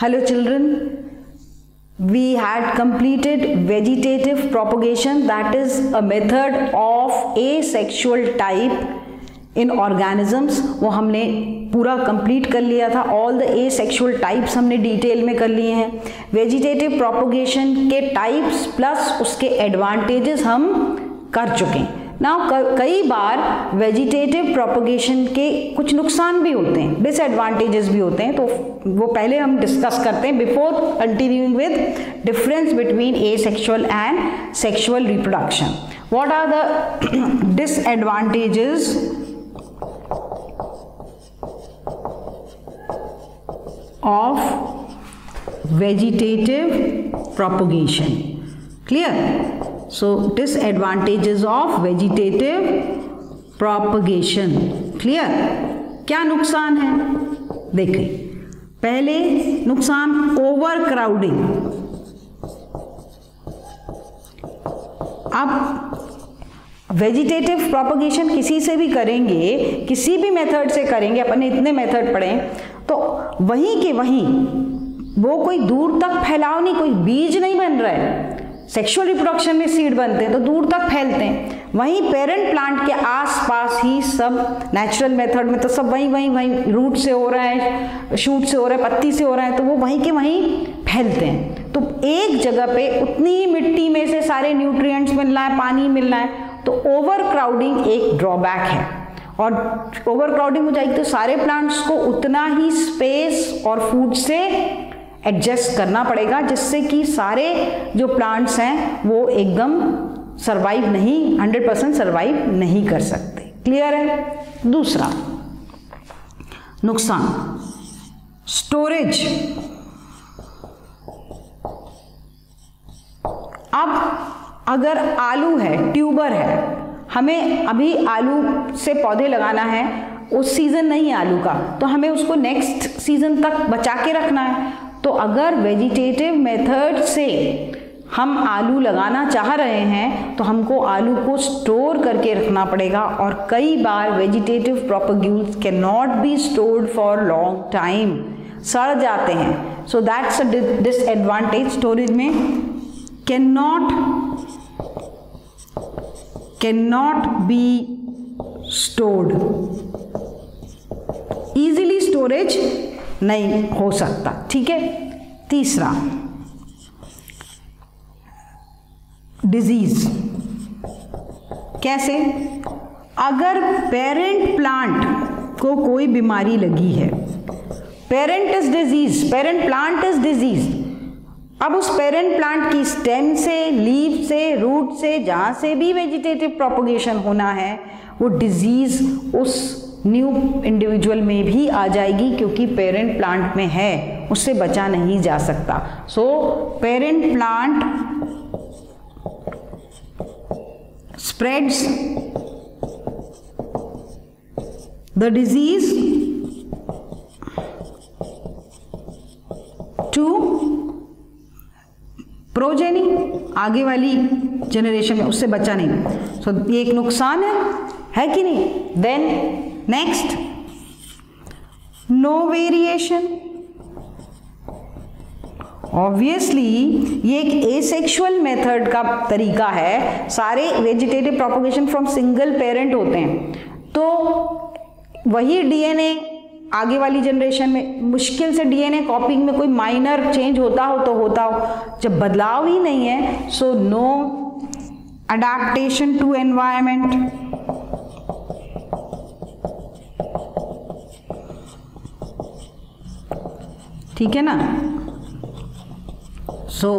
Hello children, we had completed vegetative propagation, that is a method of asexual type in organisms. वो हमने पूरा complete कर लिया था. ऑल द asexual types हमने डिटेल में कर लिए हैं. वेजिटेटिव प्रोपगेशन के टाइप्स प्लस उसके एडवांटेजेस हम कर चुके हैं. नाउ कई बार वेजिटेटिव प्रोपगेशन के कुछ नुकसान भी होते हैं, डिसएडवांटेजेस भी होते हैं, तो वो पहले हम डिस्कस करते हैं before continuing with difference between asexual and sexual reproduction. What are the disadvantages of vegetative propagation? Clear? So disadvantages of vegetative propagation. Clear? क्या नुकसान है? देखें, पहले नुकसान ओवर क्राउडिंग. अब वेजिटेटिव प्रोपगेशन किसी से भी करेंगे, किसी भी मेथड से करेंगे, अपने इतने मेथड पढ़ें तो वहीं के वहीं वो कोई दूर तक फैलाव नहीं, कोई बीज नहीं बन रहा है. सेक्सुअल रिप्रोडक्शन में सीड बनते हैं तो दूर तक फैलते हैं, वहीं पेरेंट प्लांट के आसपास ही सब नेचुरल मेथड में तो सब वहीं रूट से हो रहा है, शूट से हो रहा है, पत्ती से हो रहा है, तो वो वहीं के वहीं फैलते हैं. तो एक जगह पे उतनी ही मिट्टी में से सारे न्यूट्रिएंट्स मिलना है, पानी मिलना है, तो ओवर क्राउडिंग एक ड्रॉबैक है. और ओवर क्राउडिंग हो जाएगी तो सारे प्लांट्स को उतना ही स्पेस और फूड से एडजस्ट करना पड़ेगा, जिससे कि सारे जो प्लांट्स हैं वो एकदम सरवाइव नहीं, 100% सरवाइव नहीं कर सकते. क्लियर है? दूसरा नुकसान स्टोरेज. अब अगर आलू है, ट्यूबर है, हमें अभी आलू से पौधे लगाना है, उस सीजन नहीं है आलू का, तो हमें उसको नेक्स्ट सीजन तक बचा के रखना है. तो अगर वेजिटेटिव मेथड से हम आलू लगाना चाह रहे हैं तो हमको आलू को स्टोर करके रखना पड़ेगा, और कई बार vegetative propagules can not be stored for long time, सड़ जाते हैं. So that's a disadvantage. Storage में cannot be stored, easily storage नहीं हो सकता. ठीक है? तीसरा डिजीज. कैसे? अगर पेरेंट प्लांट को कोई बीमारी लगी है, parent is disease, parent plant is disease, अब उस पेरेंट प्लांट की स्टेम से, लीव से, रूट से, जहाँ से भी वेजिटेटिव प्रोपगेशन होना है, वो डिजीज उस न्यू इंडिविजुअल में भी आ जाएगी, क्योंकि पेरेंट प्लांट में है, उससे बचा नहीं जा सकता. So parent plant spreads the disease to progeny, आगे वाली जनरेशन में, उससे बचा नहीं. सो ये एक नुकसान है कि नहीं? Then next, no variation. Obviously ये एक एसेक्सुअल मेथड का तरीका है. सारे vegetative propagation from single parent होते हैं, तो वही डीएनए आगे वाली जनरेशन में, मुश्किल से डीएनए कॉपिंग में कोई माइनर चेंज होता हो तो होता हो, जब बदलाव ही नहीं है, so no adaptation to environment. ठीक है ना? So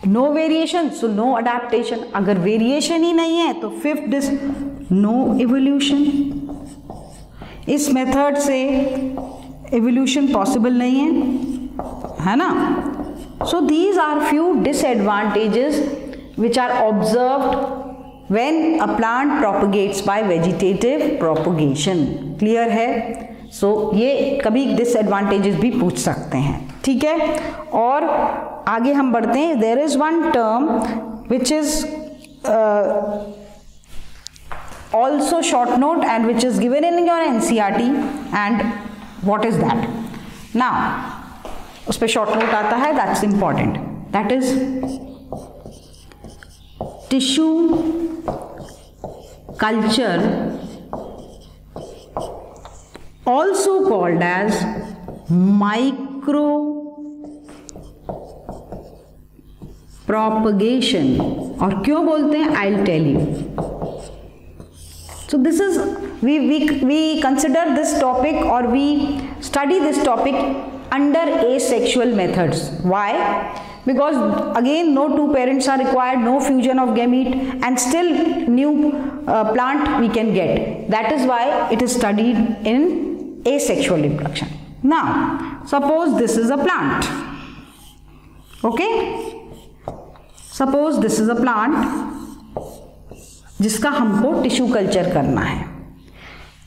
no variation, so no adaptation. अगर वेरिएशन ही नहीं है तो फिफ्थ, नो इवोल्यूशन. इस मेथड से एवोल्यूशन पॉसिबल नहीं है ना? So these are few disadvantages which are observed when a plant propagates by vegetative propagation. Clear है? सो ये कभी डिसएडवांटेजेस भी पूछ सकते हैं. ठीक है? और आगे हम बढ़ते हैं. There is one term which is also short note and which is given in your NCERT, and what is that? Now उस पर शॉर्ट नोट आता है, that's important, that is tissue culture also called as micro propagation, और क्यों बोलते हैं, I'll tell you. So this is we consider this topic or we study this topic under asexual methods. Why? Because again no two parents are required, no fusion of gamete, and still new plant we can get. That is why it is studied in asexual reproduction. Now suppose this is a plant, okay, suppose this is a plant जिसका हमको tissue culture करना है।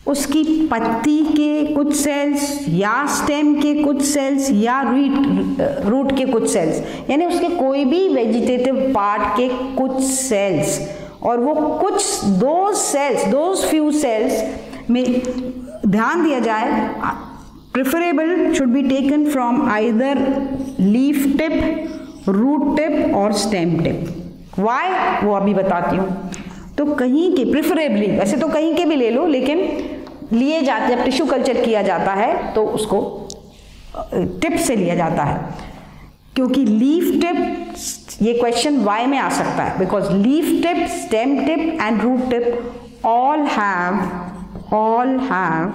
उसकी पत्ती के कुछ sales या stem के कुछ सेल्स या रूट के कुछ सेल्स, यानी उसके कोई भी वेजिटेटिव पार्ट के कुछ सेल्स, और वो कुछ दोज फ्यू सेल्स में ध्यान दिया जाए, preferable should be taken from either leaf tip, root tip और स्टेम टिप। वाई वो अभी बताती हूँ। तो कहीं के प्रेफरेबली, वैसे तो कहीं के भी ले लो, लेकिन लिए जाते, जब टिश्यू कल्चर किया जाता है तो उसको टिप से लिया जाता है, क्योंकि लीफ टिप, ये क्वेश्चन वाई में आ सकता है, because leaf tip, stem tip and root tip all have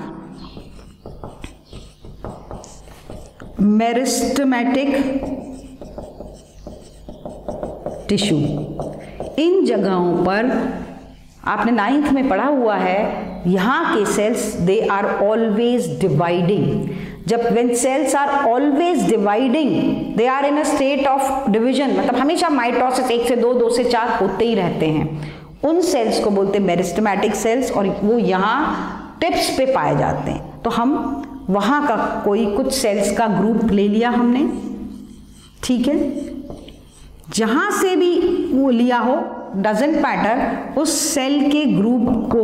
meristematic tissue. इन जगहों पर आपने 9th में पढ़ा हुआ है, यहाँ के cells they are always dividing. जब when cells are always dividing, they are in a state of division, मतलब हमेशा माइटोसिस 1 से 2, 2 से 4 होते ही रहते हैं, उन सेल्स को बोलते हैं मेरिस्टेमेटिक सेल्स, और वो यहाँ टिप्स पे पाए जाते हैं। तो हम वहाँ का कोई कुछ सेल्स का ग्रुप ले लिया हमने, ठीक है, जहाँ से भी वो लिया हो डजेंट मैटर, उस सेल के ग्रुप को,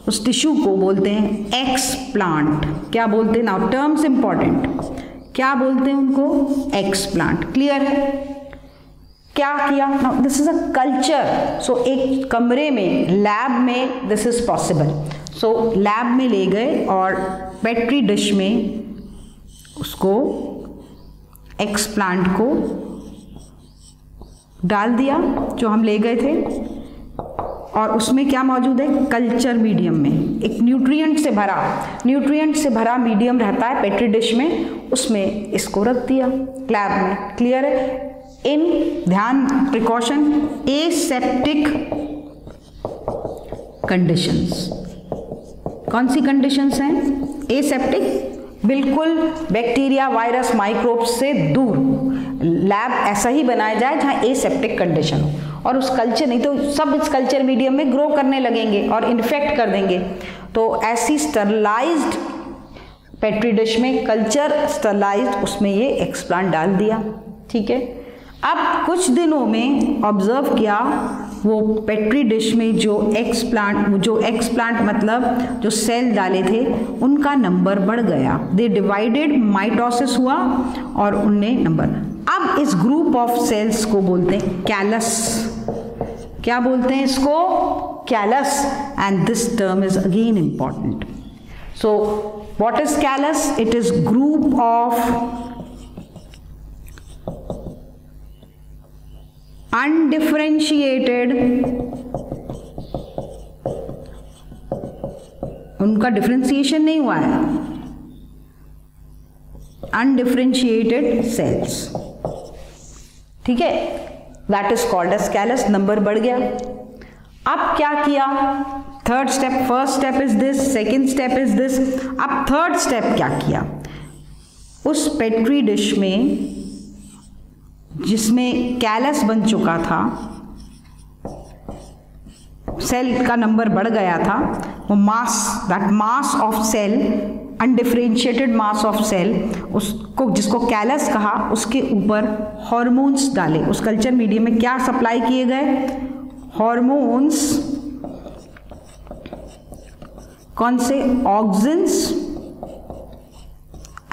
उस टिश्यू को बोलते हैं एक्सप्लांट। क्या बोलते हैं, नाउ टर्म्स इंपॉर्टेंट, क्या बोलते हैं उनको, एक्सप्लांट। क्लियर है? क्या किया, now this is a culture. So एक कमरे में, लैब में this is possible. So lab में ले गए और पेट्री डिश में उसको, एक्सप्लांट को डाल दिया जो हम ले गए थे, और उसमें क्या मौजूद है, कल्चर मीडियम में एक न्यूट्रिएंट से भरा मीडियम रहता है पेट्री डिश में, उसमें इसको रख दिया लैब में। क्लियर है? इन ध्यान, प्रिकॉशन, एसेप्टिक कंडीशंस। कौन सी कंडीशंस हैं? एसेप्टिक, बिल्कुल बैक्टीरिया, वायरस, माइक्रोब्स से दूर। लैब ऐसा ही बनाया जाए जहाँ एसेप्टिक कंडीशन हो, और उस कल्चर, नहीं तो सब इस कल्चर मीडियम में ग्रो करने लगेंगे और इन्फेक्ट कर देंगे। तो ऐसी स्टरलाइज्ड पेट्री डिश में, कल्चर स्टरलाइज्ड, उसमें ये एक्सप्लांट डाल दिया, ठीक है। अब कुछ दिनों में ऑब्जर्व किया, वो पेट्री डिश में जो एक्सप्लांट मतलब जो सेल डाले थे, उनका नंबर बढ़ गया। दे डिवाइडेड, माइटोसिस हुआ और उनने नंबर। अब इस ग्रुप ऑफ सेल्स को बोलते हैं कैलस। क्या बोलते हैं इसको? Callus. And this term is again important. So what is callus? It is group of undifferentiated, उनका डिफरेंशिएशन नहीं हुआ है, अनडिफरेंशिएटेड सेल्स, ठीक है, that is called as callus. Number बढ़ गया। अब क्या किया? Third step, first step is this, second step is this. अब थर्ड स्टेप क्या किया? उस पेट्री डिश में जिसमें कैलस बन चुका था, सेल का नंबर बढ़ गया था, वो mass, that mass of cell, undifferentiated mass of cell, उसको, जिसको कैलस कहा, उसके ऊपर हॉर्मोन्स डाले। उस कल्चर मीडियम में क्या सप्लाई किए गए? हॉर्मोन्स। कौन से? Auxins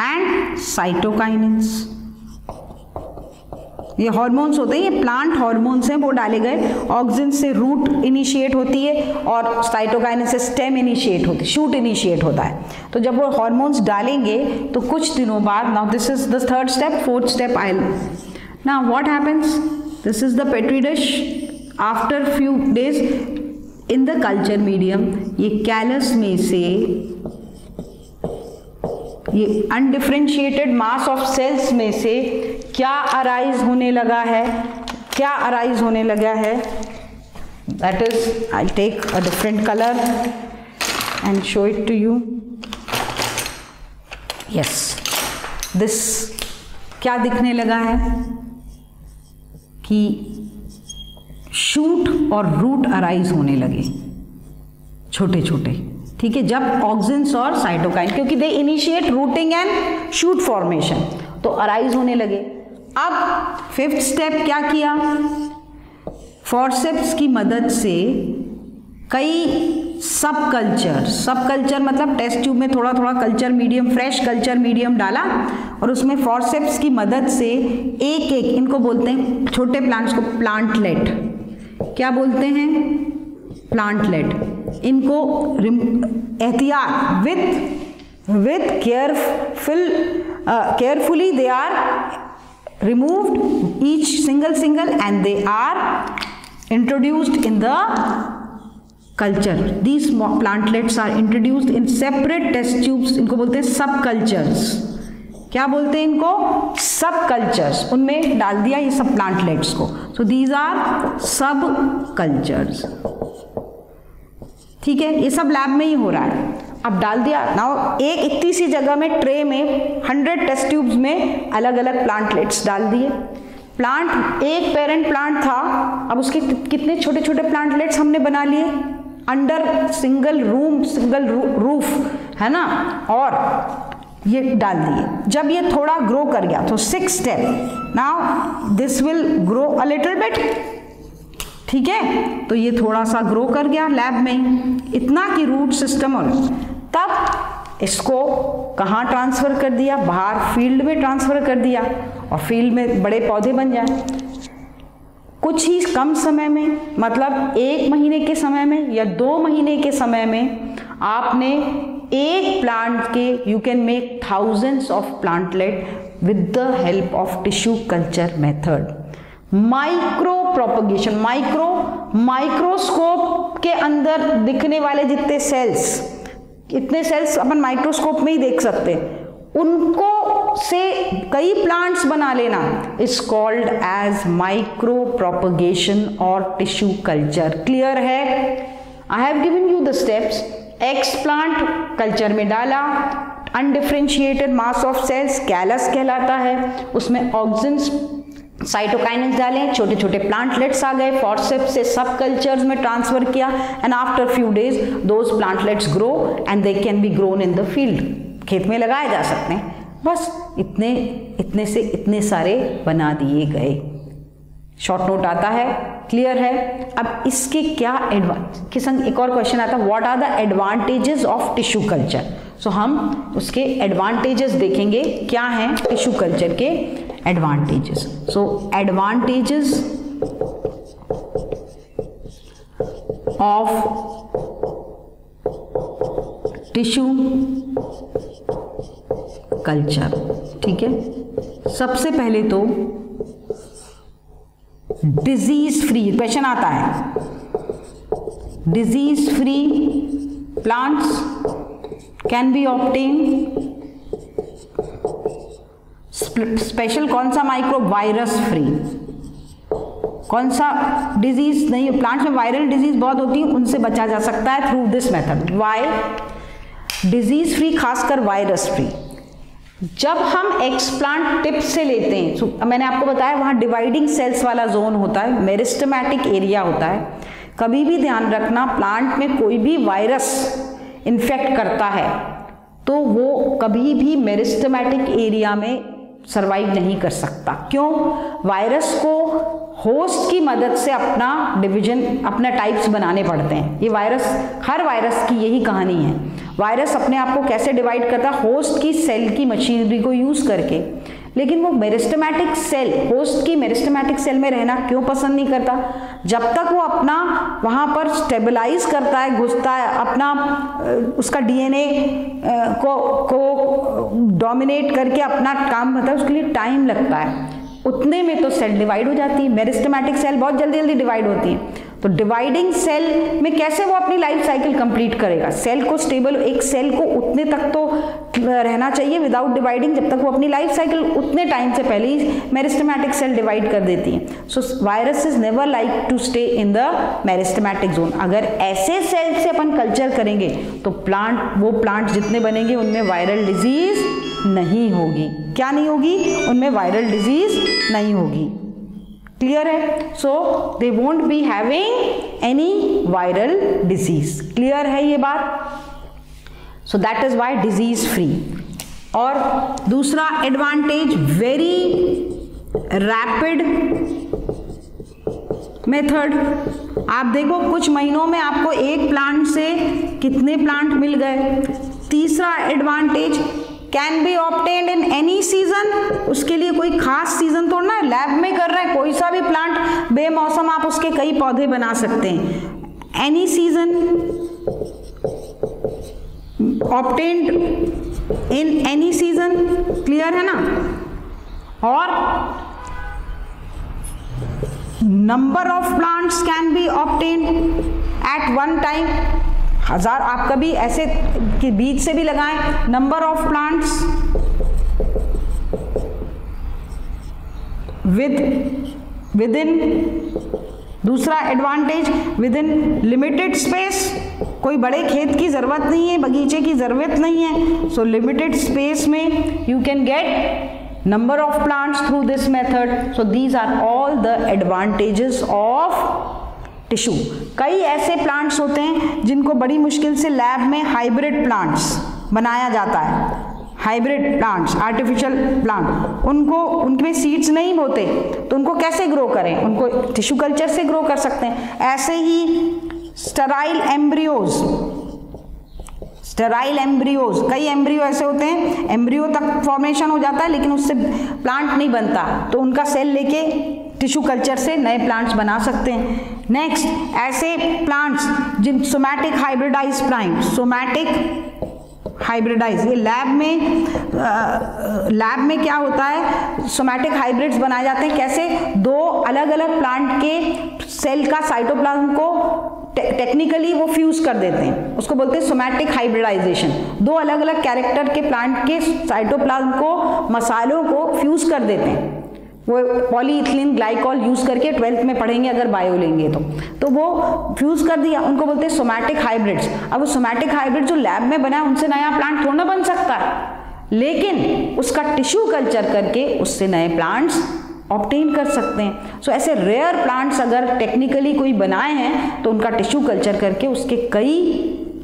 and cytokinins. ये हॉर्मोन्स होते हैं, ये प्लांट हॉर्मोन्स हैं, वो डाले गए। ऑक्सिन से रूट इनिशिएट होती है और साइटोकाइनेंस से स्टेम इनिशिएट होती है, शूट इनिशिएट होता है। तो जब वो हॉर्मोन्स डालेंगे तो कुछ दिनों बाद, now this is the third step, fourth step I now what happens, this is the petri dish. After few days in the culture medium, ये कैलस में से ये अनडिफरेंशिएटेड मास ऑफ सेल्स में से क्या अराइज होने लगा है, क्या अराइज होने लगा है, that is I take a different colour and show it to you. Yes, this क्या दिखने लगा है कि शूट और रूट अराइज होने लगे, छोटे छोटे, ठीक है, जब ऑक्सिन्स और साइटोकाइन, क्योंकि they initiate rooting and shoot formation, तो अराइज होने लगे। अब फिफ्थ स्टेप क्या किया, फॉर्सेप्स की मदद से कई सब कल्चर मतलब टेस्ट ट्यूब में थोड़ा थोड़ा culture medium, fresh culture medium डाला और उसमें फॉर्सेप्स की मदद से एक एक, इनको बोलते हैं छोटे प्लांट्स को प्लांटलेट, क्या बोलते हैं, प्लांटलेट, इनको एहतियात with carefully they are removed each single and they are introduced in the culture. These plantlets are introduced in separate test tubes, इनको बोलते हैं सब कल्चर्स, क्या बोलते हैं इनको, सब कल्चर्स, उनमें डाल दिया ये सब प्लांटलेट्स को, सो दीज आर सब कल्चर्स, ठीक है, ये सब लैब में ही हो रहा है। अब डाल दिया, नाउ एक इतनी सी जगह में ट्रे में 100 टेस्ट ट्यूब्स में अलग अलग प्लांटलेट्स डाल दिए। प्लांट, एक पेरेंट प्लांट था, अब उसके कितने छोटे छोटे प्लांटलेट्स हमने बना लिए अंडर सिंगल रूफ, है ना, और ये डाल दिए। जब ये थोड़ा ग्रो कर गया तो 6 step, now this will grow a little bit, ठीक है, तो ये थोड़ा सा ग्रो कर गया लैब में, इतना कि रूट सिस्टम, और तब इसको कहाँ ट्रांसफ़र कर दिया, बाहर फील्ड में ट्रांसफ़र कर दिया, और फील्ड में बड़े पौधे बन जाए कुछ ही कम समय में, मतलब 1 महीने के समय में या 2 महीने के समय में आपने एक प्लांट के, you can make thousands of plantlet with the help of tissue culture method. Micro propagation, microscope के अंदर दिखने वाले जितने सेल्स, इतने सेल्स अपन माइक्रोस्कोप में ही देख सकते हैं, उनको से कई प्लांट्स बना लेना is called as micro propagation और टिश्यू कल्चर। क्लियर है? I have given you the steps. Explant culture में डाला, undifferentiated mass of cells callus कहलाता है, उसमें ऑक्सिन्स साइटोकाइनेंस डालें, छोटे छोटे प्लांटलेट्स आ गए, फॉर्सेप्स से सब कल्चर्स में ट्रांसफर किया, and after few days those plantlets grow and they can be grown in the field, खेत में लगाए जा सकते हैं। बस इतने से इतने सारे बना दिए गए। शॉर्ट नोट आता है, क्लियर है? अब इसके क्या के संग एक और क्वेश्चन आता है, what are the advantages of tissue culture. So हम उसके एडवांटेजेस देखेंगे, क्या हैं टिश्यू कल्चर के advantages. So advantages of tissue culture, ठीक है। सबसे पहले तो डिजीज फ्री, क्वेश्चन आता है, disease free plants can B obtain. Special कौन सा माइक्रो, वायरस फ्री। कौन सा डिजीज नहीं, प्लांट्स में वायरल डिजीज बहुत होती है, उनसे बचा जा सकता है through this method. Why disease free, खासकर वायरस फ्री। जब हम एक्सप्लांट टिप से लेते हैं, मैंने आपको बताया वहाँ डिवाइडिंग सेल्स वाला जोन होता है, मेरिस्टेमेटिक एरिया होता है। कभी भी ध्यान रखना, प्लांट में कोई भी वायरस इन्फेक्ट करता है तो वो कभी भी मेरिस्टेमेटिक एरिया में सरवाइव नहीं कर सकता। क्यों? वायरस को होस्ट की मदद से अपना डिवीजन, अपना टाइप्स बनाने पड़ते हैं। ये वायरस, हर वायरस की यही कहानी है। वायरस अपने आप को कैसे डिवाइड करता है? होस्ट की सेल की मशीनरी को यूज करके। लेकिन वो मेरिस्टेमेटिक सेल, होस्ट की मेरिस्टेमेटिक सेल में रहना क्यों पसंद नहीं करता? जब तक वो अपना वहाँ पर स्टेबलाइज करता है, घुसता है, अपना उसका डीएनए को डोमिनेट करके अपना काम होता है, उसके लिए टाइम लगता है। उतने में तो सेल डिवाइड हो जाती है। मेरिस्टेमेटिक सेल बहुत जल्दी जल्दी डिवाइड होती है। तो डिवाइडिंग सेल में कैसे वो अपनी लाइफ साइकिल कंप्लीट करेगा? सेल को स्टेबल, एक सेल को उतने तक तो रहना चाहिए विदाउट डिवाइडिंग, जब तक वो अपनी लाइफ साइकिल उतने टाइम से पहले ही मेरिस्टेमेटिक सेल डिवाइड कर देती है। So virus is never like to stay in the meristematic zone. अगर ऐसे सेल से अपन कल्चर करेंगे तो वो प्लांट जितने बनेंगे उनमें वायरल डिजीज नहीं होगी। क्या नहीं होगी? उनमें वायरल डिजीज नहीं होगी। क्लियर है? So they won't be having any viral disease. Clear है ये बात? So that is why disease free. और दूसरा एडवांटेज, वेरी रैपिड मेथड। आप देखो कुछ महीनों में आपको एक प्लांट से कितने प्लांट मिल गए। तीसरा advantage, can be obtained in any season. उसके लिए कोई खास सीजन थोड़ा ना, लैब में कर रहे हैं, कोई सा भी प्लांट बेमौसम आप उसके कई पौधे बना सकते हैं। Any season, obtained in any season. Clear है ना? और number of plants can be obtained at one time. 1000 आप कभी ऐसे कि बीज से भी लगाएं। Number of plants within. दूसरा advantage, within limited space. कोई बड़े खेत की जरूरत नहीं है, बगीचे की जरूरत नहीं है। सो लिमिटेड स्पेस में you can get number of plants through this method. So these are all the advantages of tissue. कई ऐसे प्लांट्स होते हैं जिनको बड़ी मुश्किल से लैब में हाइब्रिड प्लांट्स बनाया जाता है। हाइब्रिड प्लांट्स, आर्टिफिशियल प्लांट, उनको उनमें सीड्स नहीं होते तो उनको कैसे ग्रो करें? उनको टिश्यू कल्चर से ग्रो कर सकते हैं। ऐसे ही स्टेराइल एम्ब्रियोज, स्टेराइल एम्ब्रियोज, कई एम्ब्रियो ऐसे होते हैं एम्ब्रियो तक फॉर्मेशन हो जाता है लेकिन उससे प्लांट नहीं बनता, तो उनका सेल लेके टिश्यू कल्चर से नए प्लांट्स बना सकते हैं। नेक्स्ट, ऐसे प्लांट्स जिन somatic hybridize plant, somatic hybridize, ये लैब में क्या होता है, सोमैटिक हाइब्रिड्स बनाए जाते हैं। कैसे? दो अलग अलग प्लांट के सेल का साइटोप्लाज्म को टेक्निकली वो फ्यूज कर देते हैं, उसको बोलते हैं सोमैटिक हाइब्रिडाइजेशन। दो अलग अलग कैरेक्टर के प्लांट के साइटोप्लाज्म को, मसालों को फ्यूज कर देते हैं। वो पॉलीइथिलीन ग्लाइकॉल यूज करके 12th में पढ़ेंगे अगर बायो लेंगे तो वो फ्यूज कर दिया, उनको बोलते हैं सोमैटिक हाइब्रिड्स। अब वो सोमैटिक हाइब्रिड जो लैब में बना है उनसे नया प्लांट थोड़ा ना बन सकता है, लेकिन उसका टिश्यू कल्चर करके उससे नए प्लांट्स ऑब्टेन कर सकते हैं। सो ऐसे रेयर प्लांट्स अगर टेक्निकली कोई बनाए हैं तो उनका टिश्यू कल्चर करके उसके कई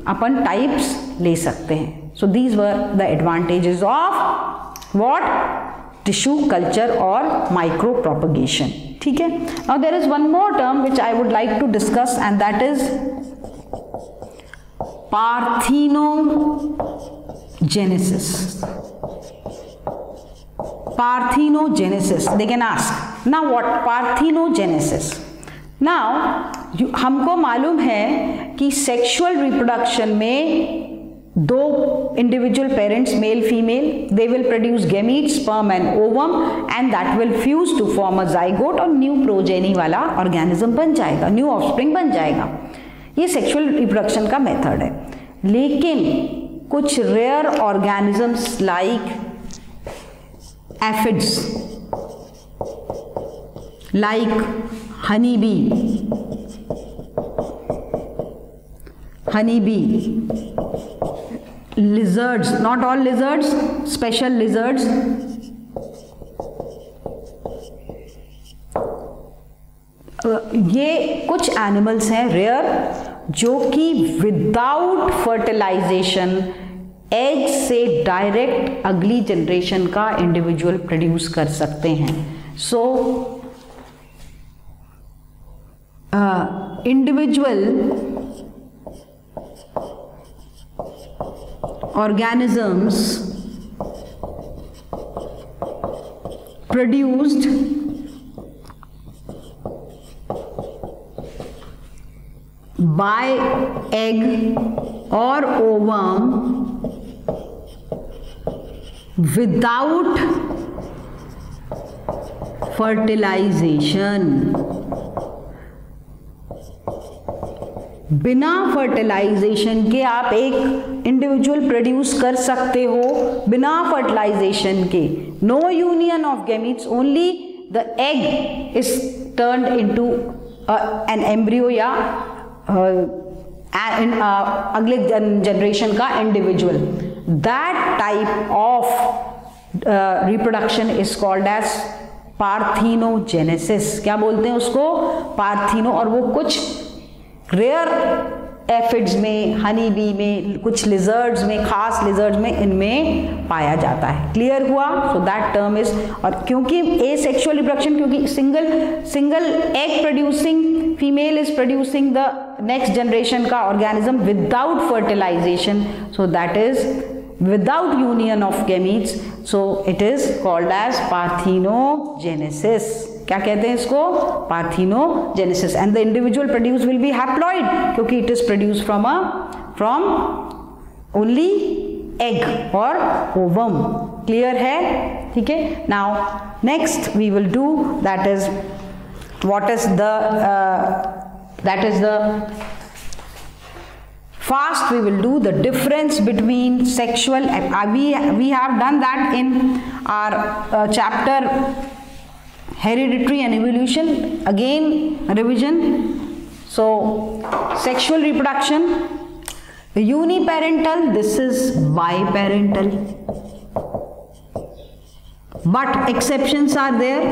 अपन टाइप्स ले सकते हैं। So these were the advantages of what, tissue culture और माइक्रो प्रोपगेशन। ठीक है। Now there is one more term which I would like to discuss and that is parthenogenesis. Parthenogenesis. They can ask now what parthenogenesis. Now हमको मालूम है कि sexual reproduction में दो individual parents, male female, they will produce gamete, sperm and ovum, and that will fuse to form a zygote और new progeny वाला organism बन जाएगा, न्यू ऑफस्प्रिंग बन जाएगा। ये सेक्सुअल रिप्रोडक्शन का मेथड है। लेकिन कुछ rare organisms like aphids, like honey bee, lizards, not all lizards, special lizards, ये कुछ एनिमल्स हैं रेयर जो कि विदाउट फर्टिलाइजेशन एग से डायरेक्ट अगली जनरेशन का इंडिविजुअल प्रोड्यूस कर सकते हैं। सो individual organisms produced by egg or ovum without fertilization, बिना फर्टिलाइजेशन के आप एक इंडिविजुअल प्रोड्यूस कर सकते हो, बिना फर्टिलाइजेशन के. No union of gametes, only the egg is turned into an embryo या अगले जनरेशन का individual. That type of reproduction is called as parthenogenesis. क्या बोलते हैं उसको? पार्थिनो. और वो कुछ रेयर एफिड्स में, हनी बी में, कुछ लिजर्ड्स में, खास लिजर्ड्स में इनमें पाया जाता है. क्लियर हुआ? So that term is. और क्योंकि एसेक्सुअल रिप्रोडक्शन, क्योंकि single egg producing female is producing the next generation का organism without fertilization, so that is without union of gametes, so it is called as parthenogenesis. क्या कहते हैं इसको? Parthenogenesis. And the individual produced will be haploid क्योंकि it is produced from only egg or ovum. Clear है? ठीक है. Now next we will do, that is what is the First we will do the difference between sexual, we have done that in our chapter hereditary and evolution. Again revision. So sexual reproduction, uniparental, this is biparental, but exceptions are there.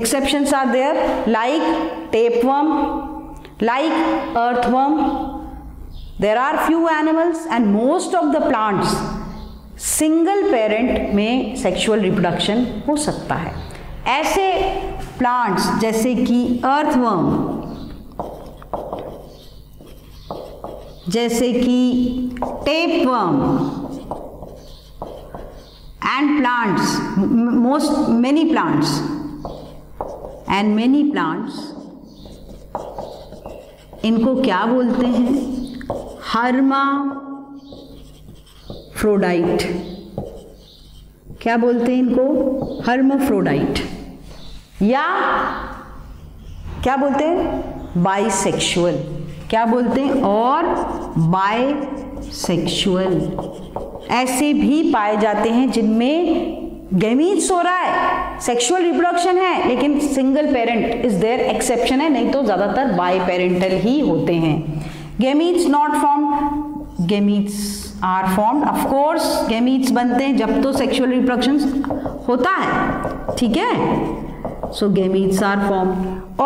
Exceptions are there like tapeworm, like earthworm. There are few animals and most of the plants single parent में sexual reproduction हो सकता है. ऐसे plants जैसे कि earthworm, जैसे कि tapeworm and plants, many plants इनको क्या बोलते हैं? हर्माफ्रोडाइट. क्या बोलते हैं इनको? हर्माफ्रोडाइट. या क्या बोलते हैं? बाइसेक्सुअल. क्या बोलते हैं? और बाइसेक्सुअल. ऐसे भी पाए जाते हैं जिनमें गैमीट्स हो रहा है, सेक्सुअल रिप्रोडक्शन है, लेकिन single parent is there. Exception है, नहीं तो ज्यादातर बाई पेरेंटल ही होते हैं. Gametes not formed, gametes are formed. Of course gametes बनते हैं जब तो sexual reproduction होता है. ठीक है? So gametes are formed.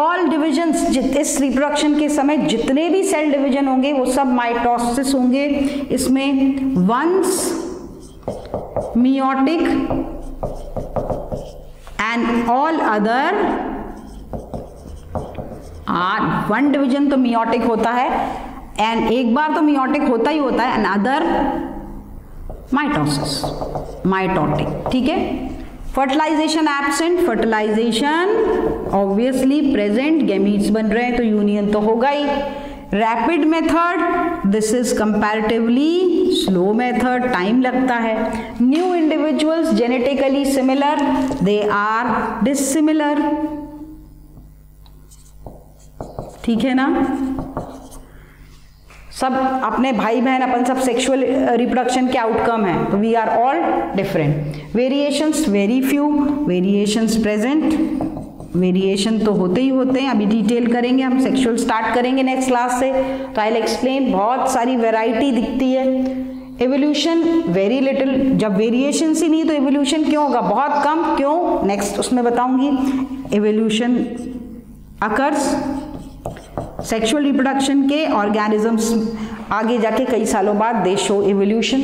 All divisions, इस reproduction के समय जितने भी cell division होंगे वो सब mitosis होंगे. इसमें once meiotic and all other are, one division तो meiotic होता है एंड एक बार तो मियोटिक होता ही होता है, एंड अदर माइटोसिस, माइटोटिक. ठीक है? Fertilization absent, fertilization obviously present. Gametes बन रहे हैं तो यूनियन तो होगा ही. Rapid method, this is comparatively slow method, time लगता है. New individuals genetically similar, they are dissimilar. ठीक है ना? सब अपने भाई बहन अपन सब सेक्सुअल रिप्रोडक्शन के आउटकम है, तो we are all different. Variations very few, variations present. Variation तो होते ही होते हैं, अभी डिटेल करेंगे हम, सेक्सुअल स्टार्ट करेंगे नेक्स्ट क्लास से, तो आई विल एक्सप्लेन. बहुत सारी वैरायटी दिखती है. Evolution very little. जब वेरिएशंस ही नहीं तो एवोल्यूशन क्यों होगा? बहुत कम. क्यों? नेक्स्ट उसमें बताऊंगी. एवोल्यूशन अकर्स सेक्सुअल रिप्रोडक्शन के ऑर्गेनिजम्स आगे जाके कई सालों बाद they show evolution.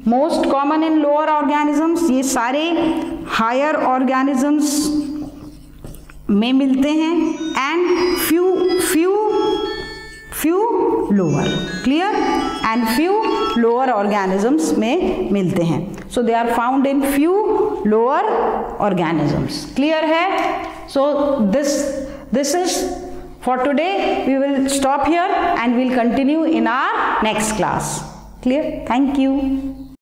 Most common in lower organisms, ये सारे हायर ऑर्गेनिजम्स में मिलते हैं and few lower, clear, and few lower organisms में मिलते हैं. So they are found in few lower organisms. Clear है? So this is for today. We will stop here and we'll continue in our next class. Clear? Thank you.